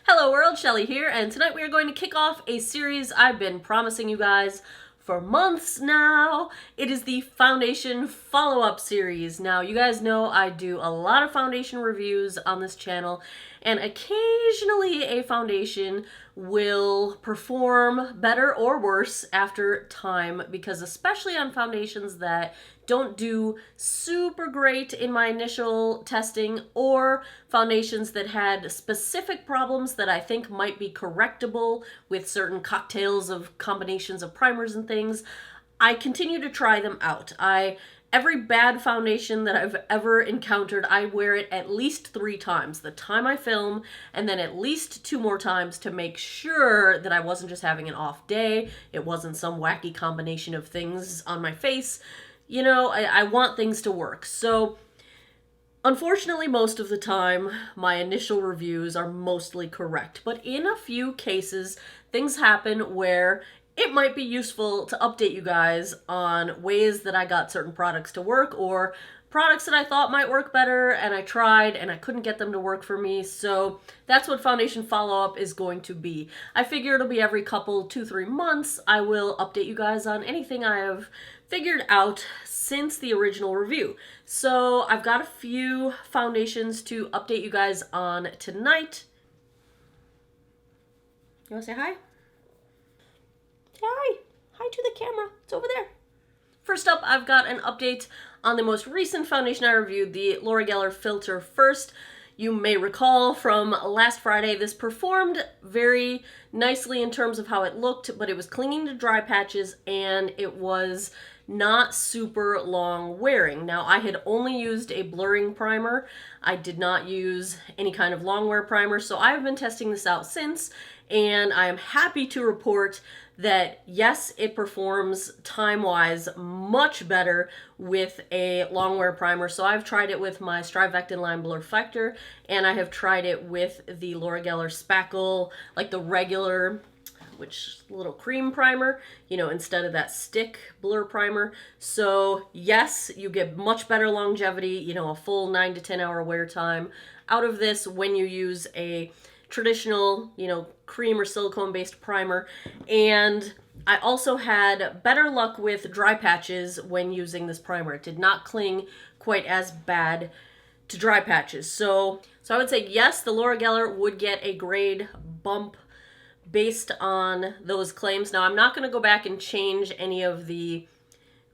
Hello world, Shelly here, and tonight we are going to kick off a series I've been promising you guys for months now. It is the foundation follow-up series. Now, you guys know I do a lot of foundation reviews on this channel, and occasionally a foundation will perform better or worse after time, because especially on foundations that don't do super great in my initial testing, or foundations that had specific problems that I think might be correctable with certain cocktails of combinations of primers and things, I continue to try them out. Every bad foundation that I've ever encountered, I wear it at least 3 times. The time I film, and then at least 2 more times to make sure that I wasn't just having an off day. It wasn't some wacky combination of things on my face. You know, I want things to work. So, unfortunately, most of the time, my initial reviews are mostly correct. But in a few cases, things happen where it might be useful to update you guys on ways that I got certain products to work, or products that I thought might work better and I tried and I couldn't get them to work for me. So that's what foundation follow-up is going to be. I figure it'll be every couple, 2-3 months, I will update you guys on anything I have figured out since the original review. So I've got a few foundations to update you guys on tonight. You want to say hi? Say hi. Hi to the camera. It's over there. First up, I've got an update on the most recent foundation I reviewed, the Laura Geller Filter First. You may recall from last Friday, this performed very nicely in terms of how it looked, but it was clinging to dry patches and it was not super long wearing. Now, I had only used a blurring primer. I did not use any kind of long wear primer, so I've been testing this out since, and I am happy to report that yes, it performs time-wise much better with a long wear primer. So I've tried it with my Strivectin Line Blur Factor, and I have tried it with the Laura Geller Spackle, like the regular, which little cream primer, you know, instead of that stick blur primer. So yes, you get much better longevity, you know, a full 9 to 10 hour wear time out of this when you use a traditional, you know, cream or silicone based primer. And I also had better luck with dry patches when using this primer. It did not cling quite as bad to dry patches. So I would say yes, the Laura Geller would get a grade bump based on those claims. Now, I'm not going to go back and change any of the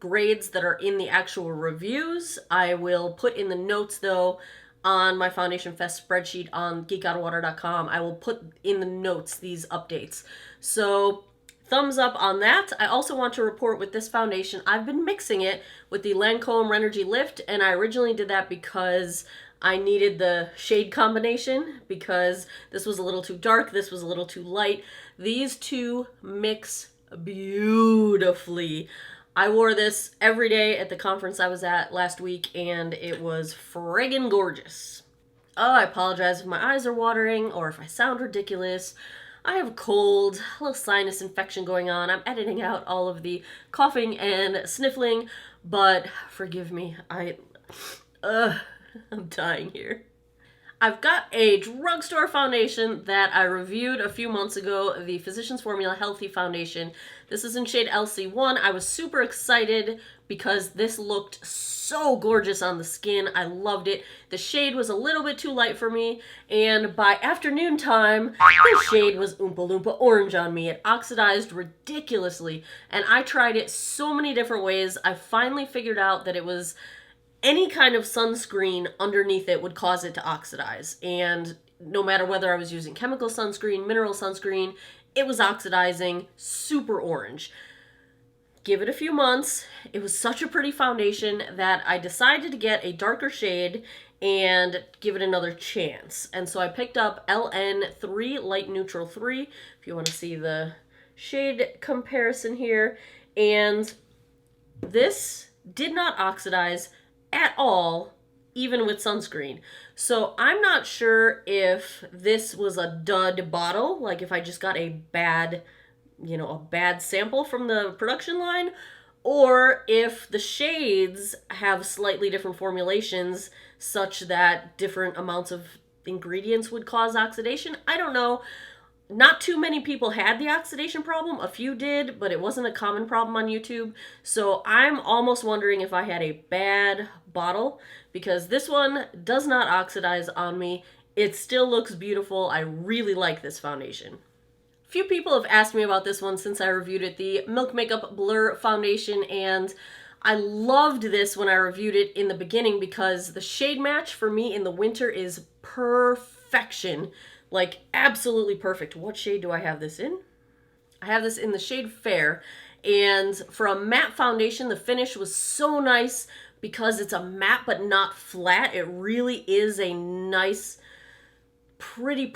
grades that are in the actual reviews. I will put in the notes, though, on my Foundation Fest spreadsheet on geekoutofwater.com. I will put in the notes these updates. So thumbs up on that. I also want to report with this foundation, I've been mixing it with the Lancome Renergy Lift, and I originally did that because I needed the shade combination, because this was a little too dark, this was a little too light. These two mix beautifully. I wore this every day at the conference I was at last week, and it was friggin' gorgeous. Oh, I apologize if my eyes are watering or if I sound ridiculous. I have a cold, a little sinus infection going on. I'm editing out all of the coughing and sniffling, but forgive me, I'm dying here. I've got a drugstore foundation that I reviewed a few months ago, the Physicians Formula Healthy Foundation. This is in shade LC1. I was super excited because this looked so gorgeous on the skin. I loved it. The shade was a little bit too light for me, and by afternoon time, the shade was Oompa Loompa orange on me. It oxidized ridiculously, and I tried it so many different ways. I finally figured out that it was any kind of sunscreen underneath it would cause it to oxidize. And no matter whether I was using chemical sunscreen, mineral sunscreen, it was oxidizing super orange. Give it a few months. It was such a pretty foundation that I decided to get a darker shade and give it another chance. And so I picked up LN3 Light Neutral 3, if you want to see the shade comparison here. And this did not oxidize at all, even with sunscreen. So I'm not sure if this was a dud bottle, like if I just got a bad, a bad sample from the production line, or if the shades have slightly different formulations such that different amounts of ingredients would cause oxidation. I don't know. Not too many people had the oxidation problem. A few did, but it wasn't a common problem on YouTube. So I'm almost wondering if I had a bad bottle, because this one does not oxidize on me. It still looks beautiful. I really like this foundation. Few people have asked me about this one since I reviewed it, the Milk Makeup Blur Foundation, and I loved this when I reviewed it in the beginning because the shade match for me in the winter is perfection. Like, absolutely perfect. What shade do I have this in? I have this in the shade Fair, and for a matte foundation, the finish was so nice because it's a matte but not flat. It really is a nice, pretty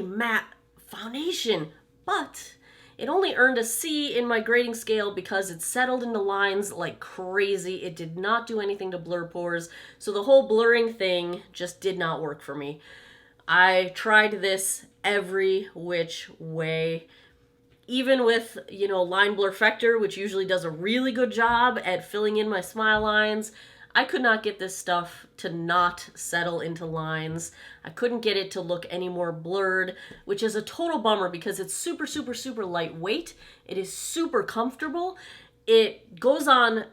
matte foundation, but it only earned a C in my grading scale because it settled into lines like crazy. It did not do anything to blur pores, so the whole blurring thing just did not work for me. I tried this every which way, even with, Line Blurfector, which usually does a really good job at filling in my smile lines. I could not get this stuff to not settle into lines. I couldn't get it to look any more blurred, which is a total bummer because it's super lightweight. It is super comfortable. It goes on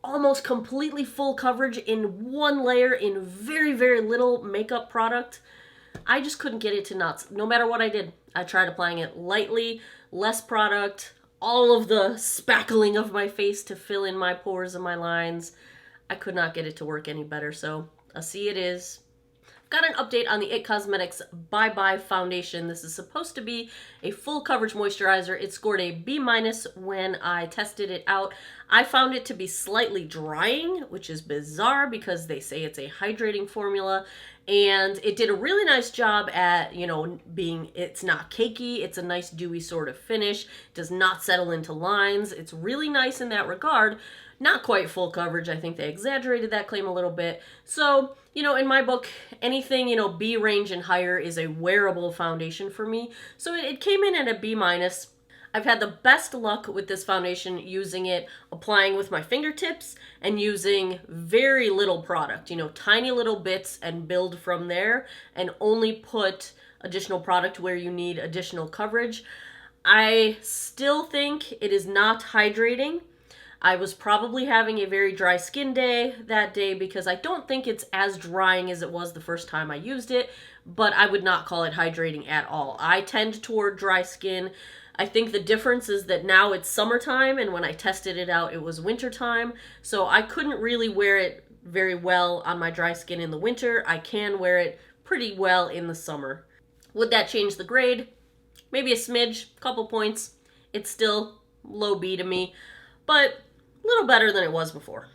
almost completely full coverage in one layer in very little makeup product. I just couldn't get it to not, no matter what I did. I tried applying it lightly, less product, all of the spackling of my face to fill in my pores and my lines. I could not get it to work any better, so a C it is. Got an update on the IT Cosmetics Bye Bye Foundation. This is supposed to be a full coverage moisturizer. It scored a B- when I tested it out. I found it to be slightly drying, which is bizarre because they say it's a hydrating formula. And it did a really nice job at, it's not cakey. It's a nice dewy sort of finish. It does not settle into lines. It's really nice in that regard. Not quite full coverage. I think they exaggerated that claim a little bit. So, in my book, anything, B range and higher is a wearable foundation for me. So it came in at a B-. I've had the best luck with this foundation using it, applying with my fingertips, and using very little product, tiny little bits, and build from there, and only put additional product where you need additional coverage. I still think it is not hydrating. I was probably having a very dry skin day that day because I don't think it's as drying as it was the first time I used it, but I would not call it hydrating at all. I tend toward dry skin. I think the difference is that now it's summertime, and when I tested it out, it was wintertime, so I couldn't really wear it very well on my dry skin in the winter. I can wear it pretty well in the summer. Would that change the grade? Maybe a smidge, couple points. It's still low B to me, but a little better than it was before.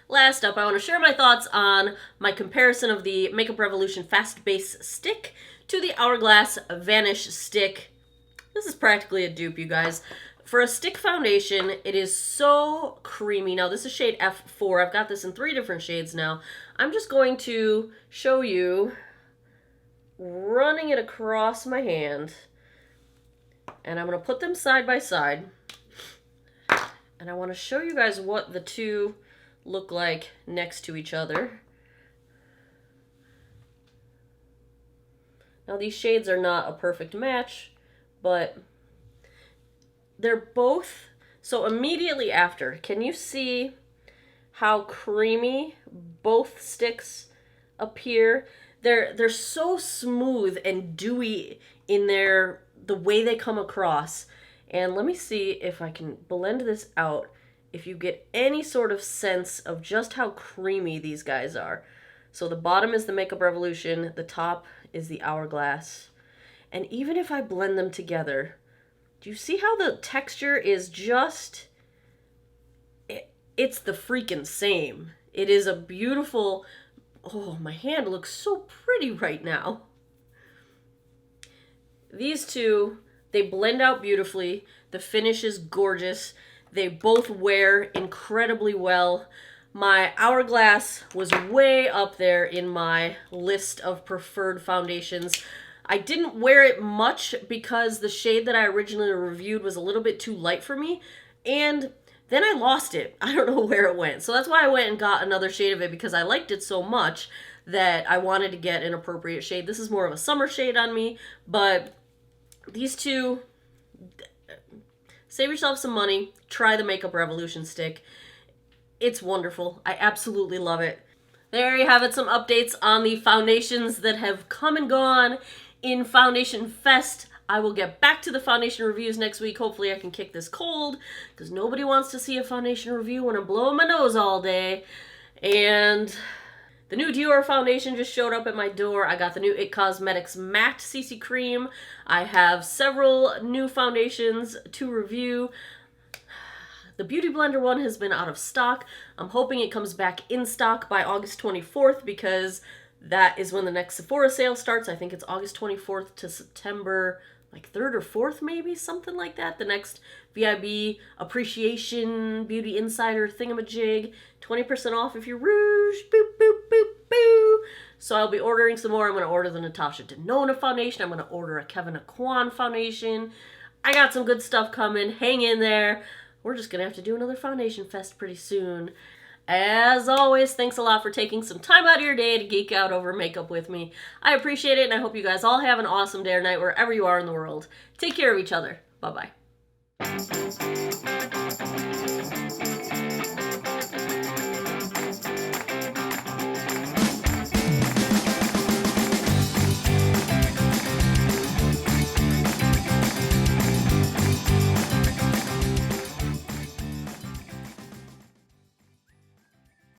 Last up, I want to share my thoughts on my comparison of the Makeup Revolution Fast Base Stick to the Hourglass Vanish Stick. This is practically a dupe, you guys. For a stick foundation, it is so creamy. Now, this is shade F4. I've got this in 3 different shades now. I'm just going to show you running it across my hand. And I'm going to put them side by side. And I want to show you guys what the two look like next to each other. Now, these shades are not a perfect match, but they're both, so immediately after, can you see how creamy both sticks appear? They're so smooth and dewy in the way they come across. And let me see if I can blend this out, if you get any sort of sense of just how creamy these guys are. So the bottom is the Makeup Revolution, the top is the Hourglass. And even if I blend them together, do you see how the texture is just, it's the freaking same. It is a beautiful, oh, my hand looks so pretty right now. These two, they blend out beautifully. The finish is gorgeous. They both wear incredibly well. My Hourglass was way up there in my list of preferred foundations. I didn't wear it much because the shade that I originally reviewed was a little bit too light for me, and then I lost it. I don't know where it went. So that's why I went and got another shade of it, because I liked it so much that I wanted to get an appropriate shade. This is more of a summer shade on me, but these two, save yourself some money. Try the Makeup Revolution stick. It's wonderful. I absolutely love it. There you have it, some updates on the foundations that have come and gone in Foundation Fest. I will get back to the foundation reviews next week. Hopefully I can kick this cold, because nobody wants to see a foundation review when I'm blowing my nose all day. And the new Dior foundation just showed up at my door. I got the new IT Cosmetics Matte CC Cream. I have several new foundations to review. The Beauty Blender one has been out of stock. I'm hoping it comes back in stock by August 24th, because that is when the next Sephora sale starts. I think it's August 24th to September, like 3rd or 4th maybe, something like that. The next VIB Appreciation Beauty Insider thingamajig. 20% off if you're Rouge. Boop, boop, boop, boo. So I'll be ordering some more. I'm going to order the Natasha Denona foundation. I'm going to order a Kevin Aquan foundation. I got some good stuff coming. Hang in there. We're just going to have to do another Foundation Fest pretty soon. As always, thanks a lot for taking some time out of your day to geek out over makeup with me. I appreciate it, and I hope you guys all have an awesome day or night wherever you are in the world. Take care of each other. Bye-bye.